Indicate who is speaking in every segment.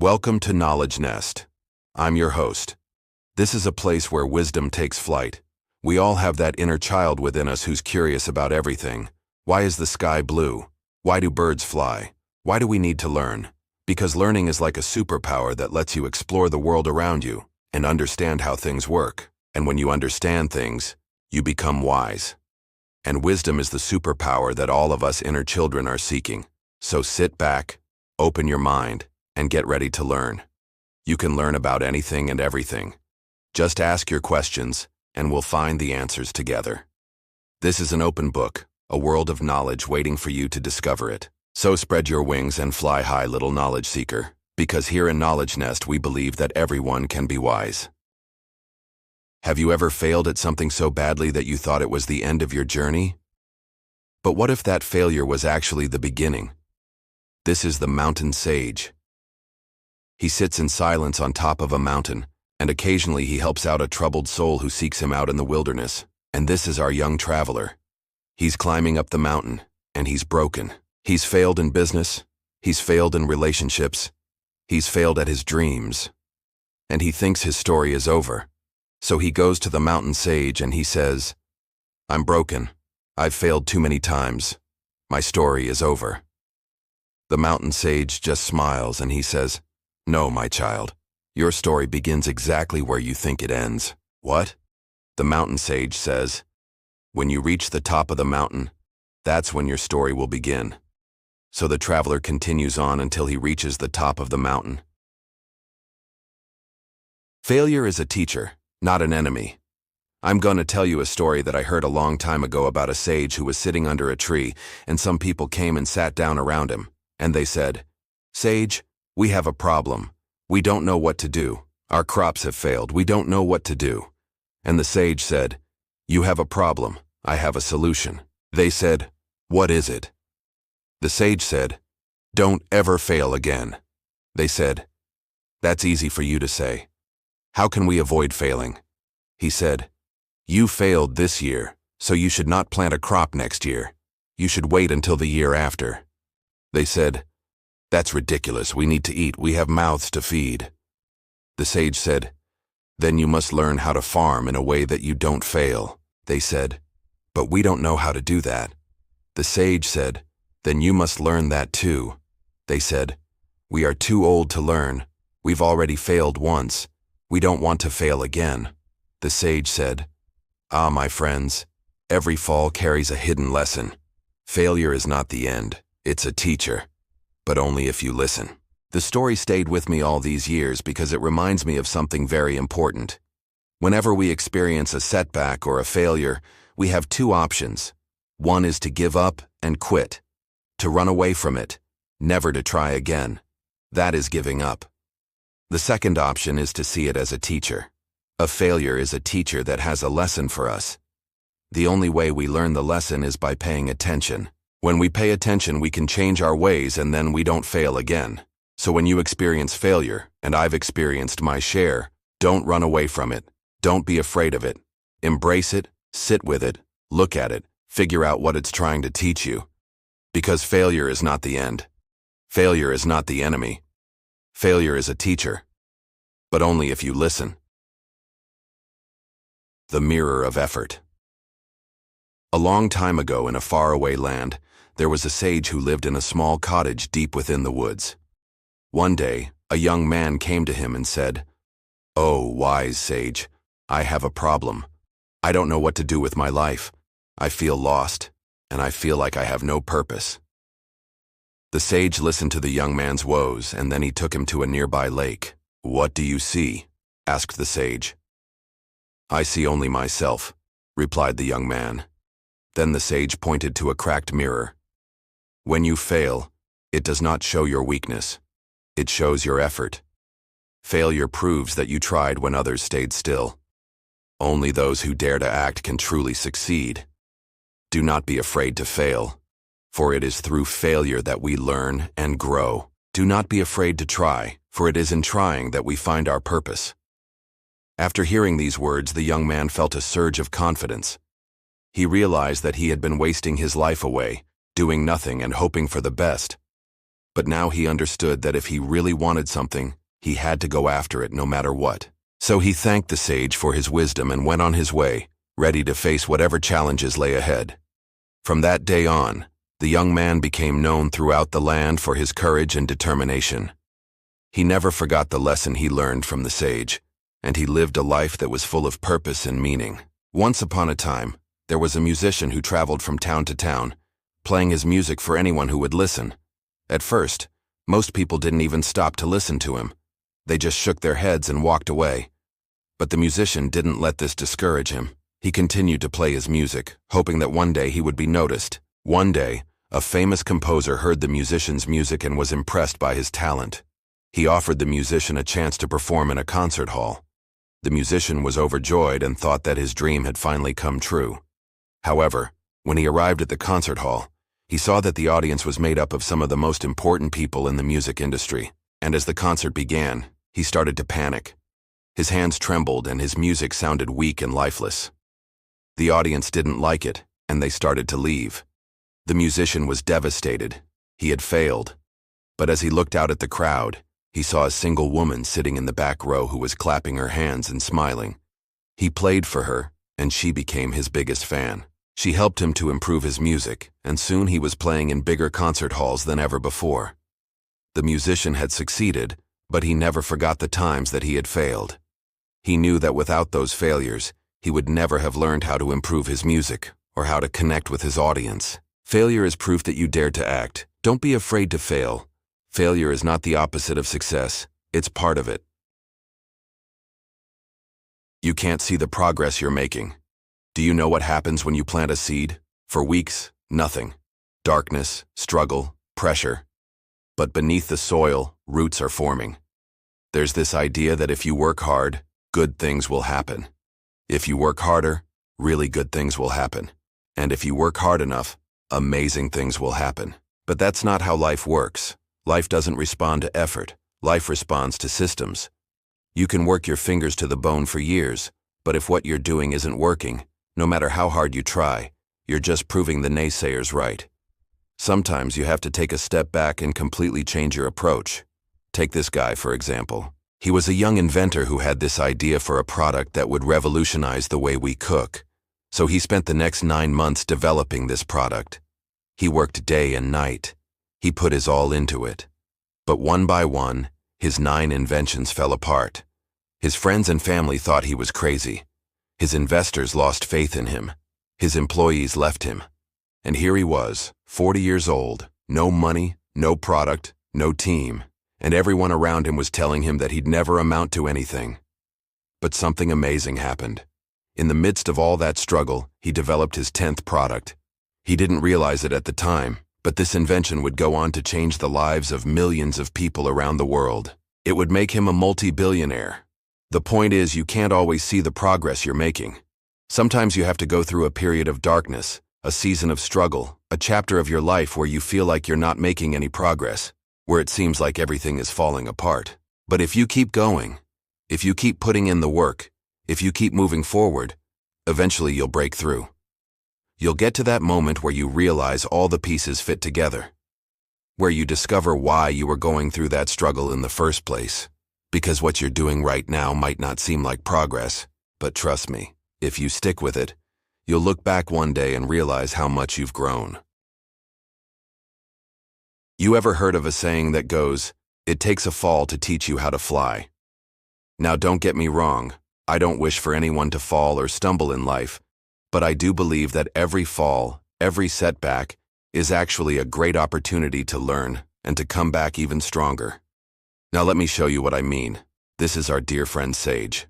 Speaker 1: Welcome to KnowledgeNest. I'm your host. This is a place where wisdom takes flight. We all have that inner child within us who's curious about everything. Why is the sky blue? Why do birds fly? Why do we need to learn? Because learning is like a superpower that lets you explore the world around you and understand how things work. And when you understand things, you become wise. And wisdom is the superpower that all of us inner children are seeking. So sit back, open your mind, and get ready to learn. You can learn about anything and everything. Just ask your questions, and we'll find the answers together. This is an open book, a world of knowledge waiting for you to discover it. So spread your wings and fly high, little knowledge seeker, because here in KnowledgeNest we believe that everyone can be wise. Have you ever failed at something so badly that you thought it was the end of your journey? But what if that failure was actually the beginning? This is the mountain sage. He sits in silence on top of a mountain, and occasionally he helps out a troubled soul who seeks him out in the wilderness. And this is our young traveler. He's climbing up the mountain, and he's broken. He's failed in business, he's failed in relationships, he's failed at his dreams, and he thinks his story is over. So he goes to the mountain sage and he says, "I'm broken. I've failed too many times. My story is over." The mountain sage just smiles and he says, "No, my child. Your story begins exactly where you think it ends." What? The mountain sage says, "When you reach the top of the mountain, that's when your story will begin." So the traveler continues on until he reaches the top of the mountain. Failure is a teacher, not an enemy. I'm going to tell you a story that I heard a long time ago about a sage who was sitting under a tree, and some people came and sat down around him, and they said, "Sage, we have a problem. We don't know what to do. Our crops have failed. We don't know what to do." And the sage said, "You have a problem. I have a solution." They said, "What is it?" The sage said, "Don't ever fail again." They said, "That's easy for you to say. How can we avoid failing?" He said, "You failed this year, so you should not plant a crop next year. You should wait until the year after." They said, "That's ridiculous. We need to eat. We have mouths to feed." The sage said, "Then you must learn how to farm in a way that you don't fail." They said, "But we don't know how to do that." The sage said, "Then you must learn that too." They said, "We are too old to learn. We've already failed once. We don't want to fail again." The sage said, "Ah, my friends, every fall carries a hidden lesson. Failure is not the end. It's a teacher. But only if you listen." The story stayed with me all these years because it reminds me of something very important. Whenever we experience a setback or a failure, we have two options. One is to give up and quit, to run away from it, never to try again. That is giving up. The second option is to see it as a teacher. A failure is a teacher that has a lesson for us. The only way we learn the lesson is by paying attention. When we pay attention, we can change our ways and then we don't fail again. So when you experience failure, and I've experienced my share, don't run away from it. Don't be afraid of it. Embrace it, sit with it, look at it, figure out what it's trying to teach you. Because failure is not the end. Failure is not the enemy. Failure is a teacher. But only if you listen. The mirror of effort. A long time ago in a faraway land, there was a sage who lived in a small cottage deep within the woods. One day, a young man came to him and said, "Oh, wise sage, I have a problem. I don't know what to do with my life. I feel lost, and I feel like I have no purpose." The sage listened to the young man's woes, and then he took him to a nearby lake. "What do you see?" asked the sage. "I see only myself," replied the young man. Then the sage pointed to a cracked mirror. "When you fail, it does not show your weakness. It shows your effort. Failure proves that you tried when others stayed still. Only those who dare to act can truly succeed. Do not be afraid to fail, for it is through failure that we learn and grow. Do not be afraid to try, for it is in trying that we find our purpose." After hearing these words, the young man felt a surge of confidence. He realized that he had been wasting his life away, doing nothing and hoping for the best. But now he understood that if he really wanted something, he had to go after it no matter what. So he thanked the sage for his wisdom and went on his way, ready to face whatever challenges lay ahead. From that day on, the young man became known throughout the land for his courage and determination. He never forgot the lesson he learned from the sage, and he lived a life that was full of purpose and meaning. Once upon a time, there was a musician who traveled from town to town, playing his music for anyone who would listen. At first, most people didn't even stop to listen to him. They just shook their heads and walked away. But the musician didn't let this discourage him. He continued to play his music, hoping that one day he would be noticed. One day, a famous composer heard the musician's music and was impressed by his talent. He offered the musician a chance to perform in a concert hall. The musician was overjoyed and thought that his dream had finally come true. However, when he arrived at the concert hall, he saw that the audience was made up of some of the most important people in the music industry, and as the concert began, he started to panic. His hands trembled and his music sounded weak and lifeless. The audience didn't like it, and they started to leave. The musician was devastated. He had failed. But as he looked out at the crowd, he saw a single woman sitting in the back row who was clapping her hands and smiling. He played for her, and she became his biggest fan. She helped him to improve his music, and soon he was playing in bigger concert halls than ever before. The musician had succeeded, but he never forgot the times that he had failed. He knew that without those failures, he would never have learned how to improve his music or how to connect with his audience. Failure is proof that you dared to act. Don't be afraid to fail. Failure is not the opposite of success. It's part of it. You can't see the progress you're making. Do you know what happens when you plant a seed? For weeks, nothing. Darkness, struggle, pressure. But beneath the soil, roots are forming. There's this idea that if you work hard, good things will happen. If you work harder, really good things will happen. And if you work hard enough, amazing things will happen. But that's not how life works. Life doesn't respond to effort. Life responds to systems. You can work your fingers to the bone for years, but if what you're doing isn't working, no matter how hard you try, you're just proving the naysayers right. Sometimes you have to take a step back and completely change your approach. Take this guy, for example. He was a young inventor who had this idea for a product that would revolutionize the way we cook. So he spent the next 9 months developing this product. He worked day and night. He put his all into it. But one by one, his 9 inventions fell apart. His friends and family thought he was crazy. His investors lost faith in him. His employees left him. And here he was, 40 years old, no money, no product, no team, and everyone around him was telling him that he'd never amount to anything. But something amazing happened. In the midst of all that struggle, he developed his 10th product. He didn't realize it at the time, but this invention would go on to change the lives of millions of people around the world. It would make him a multi-billionaire. The point is, you can't always see the progress you're making. Sometimes you have to go through a period of darkness, a season of struggle, a chapter of your life where you feel like you're not making any progress, where it seems like everything is falling apart. But if you keep going, if you keep putting in the work, if you keep moving forward, eventually you'll break through. You'll get to that moment where you realize all the pieces fit together, where you discover why you were going through that struggle in the first place. Because what you're doing right now might not seem like progress, but trust me, if you stick with it, you'll look back one day and realize how much you've grown. You ever heard of a saying that goes, "It takes a fall to teach you how to fly"? Now don't get me wrong, I don't wish for anyone to fall or stumble in life, but I do believe that every fall, every setback, is actually a great opportunity to learn and to come back even stronger. Now let me show you what I mean. This is our dear friend Sage.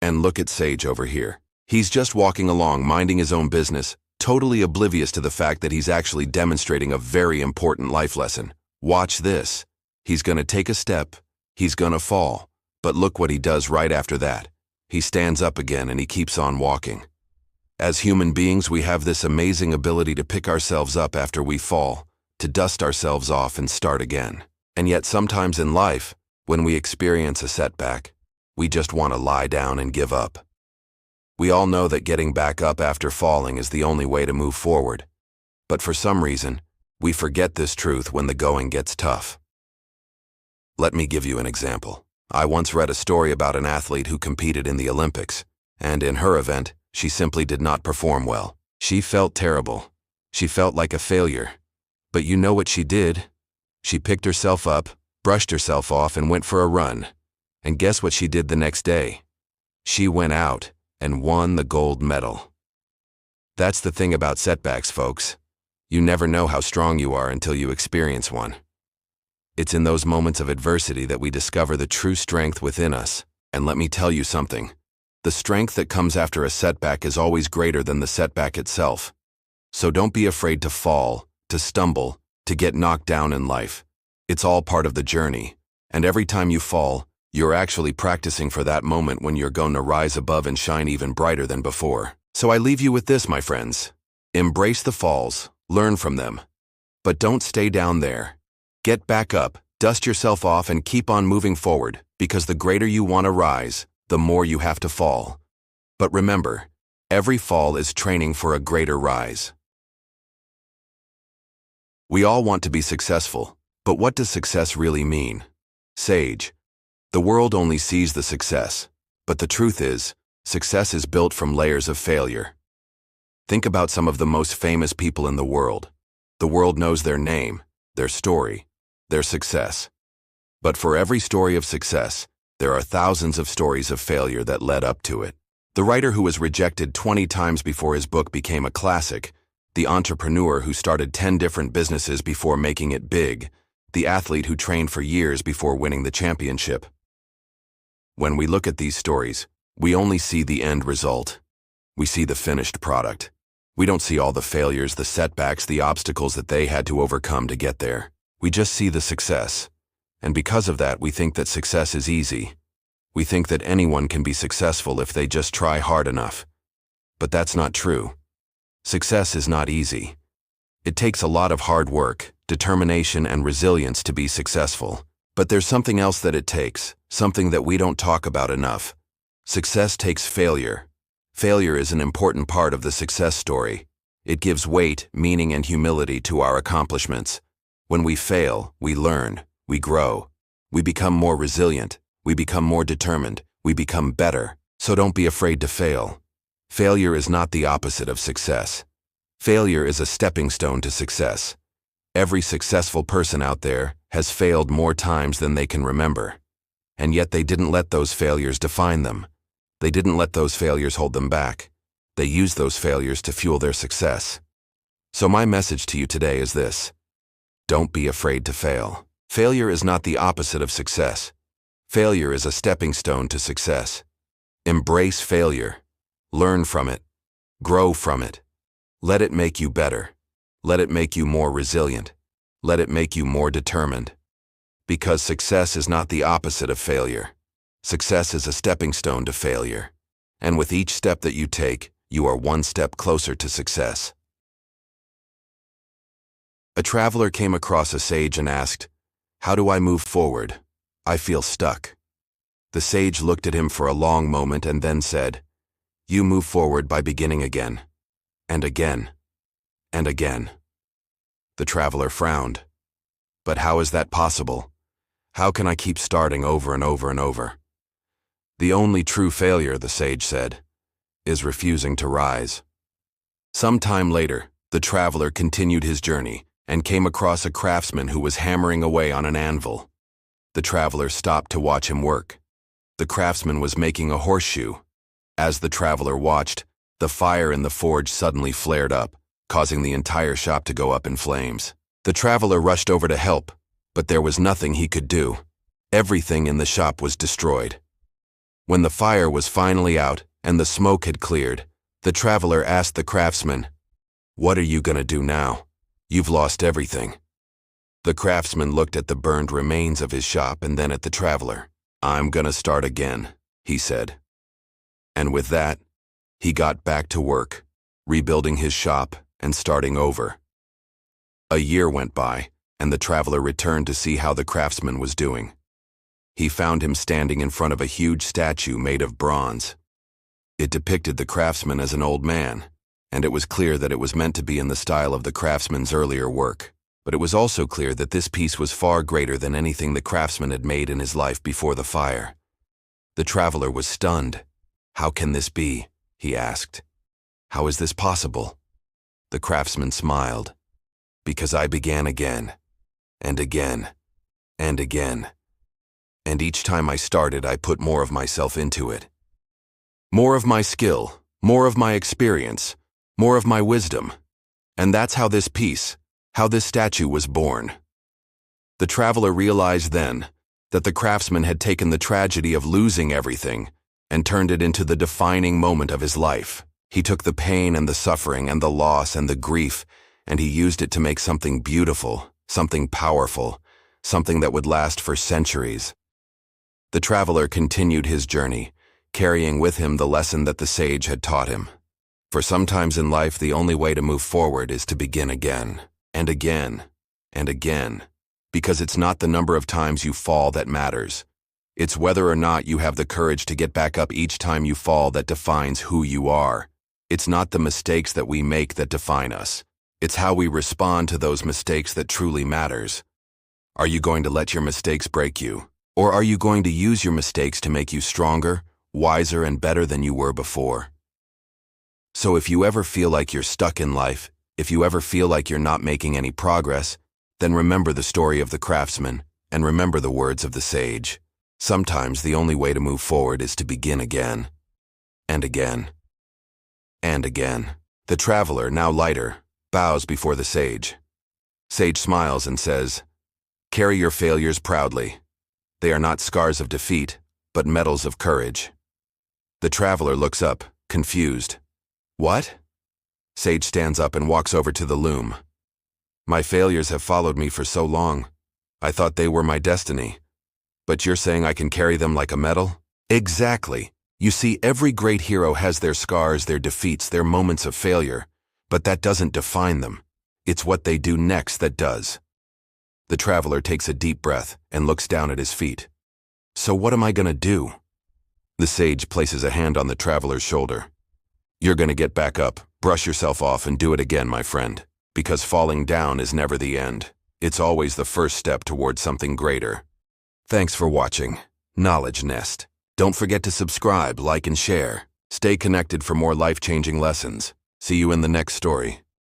Speaker 1: And look at Sage over here. He's just walking along, minding his own business, totally oblivious to the fact that he's actually demonstrating a very important life lesson. Watch this. He's gonna take a step, he's gonna fall, but look what he does right after that. He stands up again and he keeps on walking. As human beings, we have this amazing ability to pick ourselves up after we fall, to dust ourselves off and start again. And yet sometimes in life, when we experience a setback, we just want to lie down and give up. We all know that getting back up after falling is the only way to move forward. But for some reason, we forget this truth when the going gets tough. Let me give you an example. I once read a story about an athlete who competed in the Olympics, and in her event, she simply did not perform well. She felt terrible. She felt like a failure. But you know what she did? She picked herself up, brushed herself off, and went for a run. And guess what she did the next day? She went out and won the gold medal. That's the thing about setbacks, folks. You never know how strong you are until you experience one. It's in those moments of adversity that we discover the true strength within us. And let me tell you something. The strength that comes after a setback is always greater than the setback itself. So don't be afraid to fall, to stumble, to get knocked down in life. It's all part of the journey. And every time you fall, you're actually practicing for that moment when you're going to rise above and shine even brighter than before. So I leave you with this, my friends. Embrace the falls, learn from them. But don't stay down there. Get back up, dust yourself off, and keep on moving forward, because the greater you want to rise, the more you have to fall. But remember, every fall is training for a greater rise. We all want to be successful, but what does success really mean? Sage. The world only sees the success, but the truth is, success is built from layers of failure. Think about some of the most famous people in the world. The world knows their name, their story, their success. But for every story of success, there are thousands of stories of failure that led up to it. The writer who was rejected 20 times before his book became a classic, the entrepreneur who started 10 different businesses before making it big, the athlete who trained for years before winning the championship. When we look at these stories, we only see the end result. We see the finished product. We don't see all the failures, the setbacks, the obstacles that they had to overcome to get there. We just see the success. And because of that, we think that success is easy. We think that anyone can be successful if they just try hard enough. But that's not true. Success is not easy. It takes a lot of hard work, determination, and resilience to be successful. But there's something else that it takes, something that we don't talk about enough. Success takes failure. Failure is an important part of the success story. It gives weight, meaning, and humility to our accomplishments. When we fail, we learn, we grow. We become more resilient, we become more determined, we become better. So don't be afraid to fail. Failure is not the opposite of success. Failure is a stepping stone to success. Every successful person out there has failed more times than they can remember. And yet they didn't let those failures define them. They didn't let those failures hold them back. They used those failures to fuel their success. So my message to you today is this. Don't be afraid to fail. Failure is not the opposite of success. Failure is a stepping stone to success. Embrace failure. Learn from it. Grow from it. Let it make you better. Let it make you more resilient. Let it make you more determined. Because success is not the opposite of failure. Success is a stepping stone to failure. And with each step that you take, you are one step closer to success. A traveler came across a sage and asked, "How do I move forward? I feel stuck." The sage looked at him for a long moment and then said, "You move forward by beginning again, and again, and again." The traveler frowned. "But how is that possible? How can I keep starting over and over and over?" "The only true failure," the sage said, "is refusing to rise." Some time later, the traveler continued his journey and came across a craftsman who was hammering away on an anvil. The traveler stopped to watch him work. The craftsman was making a horseshoe. As the traveler watched, the fire in the forge suddenly flared up, causing the entire shop to go up in flames. The traveler rushed over to help, but there was nothing he could do. Everything in the shop was destroyed. When the fire was finally out and the smoke had cleared, the traveler asked the craftsman, "What are you gonna do now? You've lost everything." The craftsman looked at the burned remains of his shop and then at the traveler. "I'm gonna start again," he said. And with that, he got back to work, rebuilding his shop and starting over. A year went by, and the traveler returned to see how the craftsman was doing. He found him standing in front of a huge statue made of bronze. It depicted the craftsman as an old man, and it was clear that it was meant to be in the style of the craftsman's earlier work. But it was also clear that this piece was far greater than anything the craftsman had made in his life before the fire. The traveler was stunned. "How can this be?" he asked. "How is this possible?" The craftsman smiled. "Because I began again, and again, and again. And each time I started, I put more of myself into it. More of my skill, more of my experience, more of my wisdom. And that's how this piece, how this statue was born." The traveler realized then that the craftsman had taken the tragedy of losing everything and turned it into the defining moment of his life. He took the pain and the suffering and the loss and the grief, and he used it to make something beautiful, something powerful, something that would last for centuries. The traveler continued his journey, carrying with him the lesson that the sage had taught him. For sometimes in life, the only way to move forward is to begin again, and again, and again, because it's not the number of times you fall that matters. It's whether or not you have the courage to get back up each time you fall that defines who you are. It's not the mistakes that we make that define us. It's how we respond to those mistakes that truly matters. Are you going to let your mistakes break you? Or are you going to use your mistakes to make you stronger, wiser, and better than you were before? So if you ever feel like you're stuck in life, if you ever feel like you're not making any progress, then remember the story of the craftsman and remember the words of the sage. Sometimes the only way to move forward is to begin again, and again, and again. The traveler, now lighter, bows before the sage. Sage smiles and says, "Carry your failures proudly. They are not scars of defeat, but medals of courage." The traveler looks up, confused. "What?" Sage stands up and walks over to the loom. "My failures have followed me for so long. I thought they were my destiny. But you're saying I can carry them like a medal?" "Exactly. You see, every great hero has their scars, their defeats, their moments of failure, but that doesn't define them. It's what they do next that does." The traveler takes a deep breath and looks down at his feet. "So what am I gonna do?" The sage places a hand on the traveler's shoulder. "You're gonna get back up, brush yourself off, and do it again, my friend. Because falling down is never the end. It's always the first step towards something greater." Thanks for watching Knowledge Nest. Don't forget to subscribe, like, and share. Stay connected for more life-changing lessons. See you in the next story.